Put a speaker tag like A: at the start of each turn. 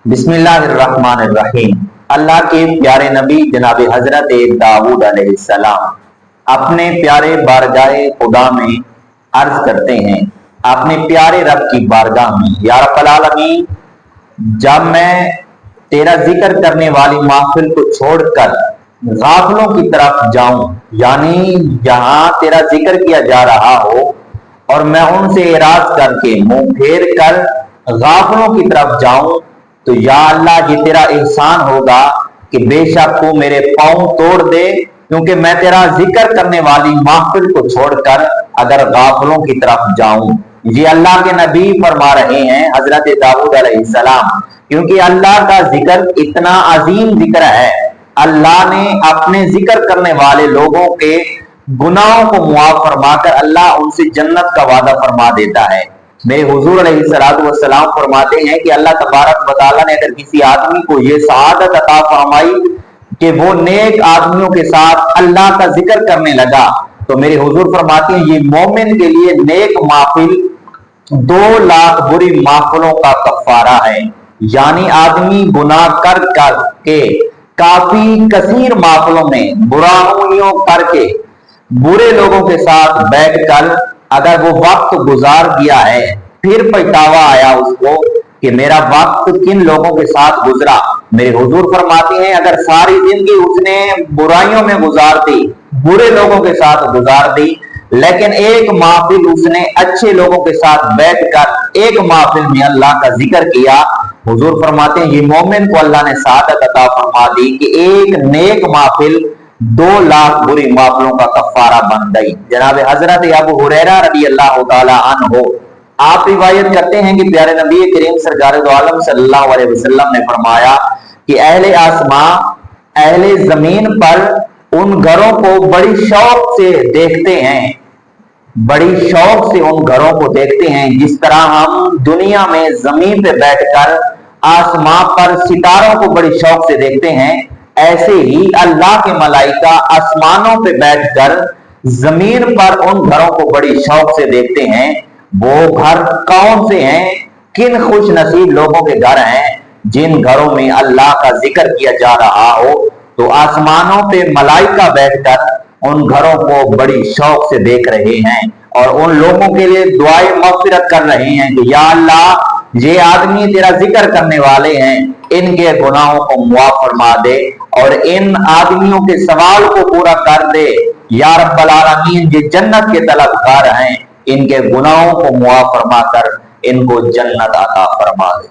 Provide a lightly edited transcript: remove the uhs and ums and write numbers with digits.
A: बिस्मिल्लाहिर्रहमानिर्रहीम। अल्लाह के प्यारे नबी जनाब हजरत दाऊद अलैहिस्सलाम अपने प्यारे बारगाह खुदा में अर्ज करते हैं, अपने प्यारे रब की बारगाह में, या रब्बल आलमीन, जब मैं तेरा जिक्र करने वाली महफिल को छोड़कर गाफलों की तरफ जाऊं, यानी जहां तेरा जिक्र किया जा रहा हो और मैं उनसे एराज करके मुंह फेर कर गाफलों की तरफ जाऊं, तो या अल्लाह ये तेरा एहसान होगा कि बेशक तू मेरे पांव तोड़ दे, क्योंकि मैं तेरा जिक्र करने वाली महफिल को छोड़कर अगर गाफलों की तरफ जाऊं। ये अल्लाह के नबी फरमा रहे हैं हजरत दाऊद अलैहिस्सलाम, क्योंकि अल्लाह का जिक्र इतना अजीम जिक्र है। अल्लाह ने अपने जिक्र करने वाले लोगों के गुनाहों को मुआफ फरमाकर अल्लाह उनसे जन्नत का वादा फरमा देता है। मेरे हुजूर अलैहिस्सलाम फरमाते हैं कि अल्लाह तबारक व तआला ने अगर किसी आदमी को ये सआदत अता फरमाई कि वो नेक आदमियों के साथ अल्लाह का जिक्र करने लगा, तो मेरे हुजूर फरमाते हैं ये मोमिन के लिए नेक महफिल 2 लाख बुरी महफिलों का कफारा है। यानी आदमी गुनाह कर के काफी कसीर महफिलों में बुराइयों करके बुरे लोगों के साथ बैठकर अगर वो वक्त गुजार दिया है, फिर पछतावा आया उसको कि मेरा वक्त किन लोगों के साथ गुजरा, मेरे हुजूर फरमाते हैं अगर सारी जिंदगी उसने बुराइयों में गुजार दी, बुरे लोगों के साथ गुजार दी, लेकिन एक महफिल उसने अच्छे लोगों के साथ बैठकर एक महफिल में अल्लाह का जिक्र किया, हुजूर फरमाते हैं ये मोमिन को अल्लाह ने सआदत अता फरमा दी कि एक नेक महफिल 2 लाख बुरी महफिलों का कफारा बन गई। जनाब हजरत अबू हुरैरा रज़ी अल्लाह तआला अन्हु आप रिवायत करते हैं कि प्यारे नबी करीम सरकार दो आलम सल्लल्लाहु अलैहि वसल्लम ने फरमाया कि अहले आसमां अहले जमीन पर उन घरों को बड़ी शौक से देखते हैं, बड़ी शौक से उन घरों को देखते हैं जिस तरह हम दुनिया में जमीन पे बैठकर आसमां पर सितारों को बड़ी शौक से देखते हैं, ऐसे ही अल्लाह के मलाइका आसमानों पे बैठकर जमीन पर उन घरों को बड़ी शौक से देखते हैं। वो घर कौन से हैं, किन खुश नसीब लोगों के घर हैं जिन घरों में अल्लाह का जिक्र किया जा रहा हो। तो आसमानों पे मलाइका बैठकर उन घरों को बड़ी शौक से देख रहे हैं और उन लोगों के लिए दुआए मग़फ़िरत कर रहे हैं कि या अल्लाह ये आदमी तेरा जिक्र करने वाले हैं, इनके गुनाहों को मुआफ फरमा दे और इन आदमियों के सवाल को पूरा कर दे। या रब्बल आलमीन ये जन्नत के तलबगार हैं, इनके गुनाहों को मुआफ फरमा कर इनको जन्नत अता फरमा दे।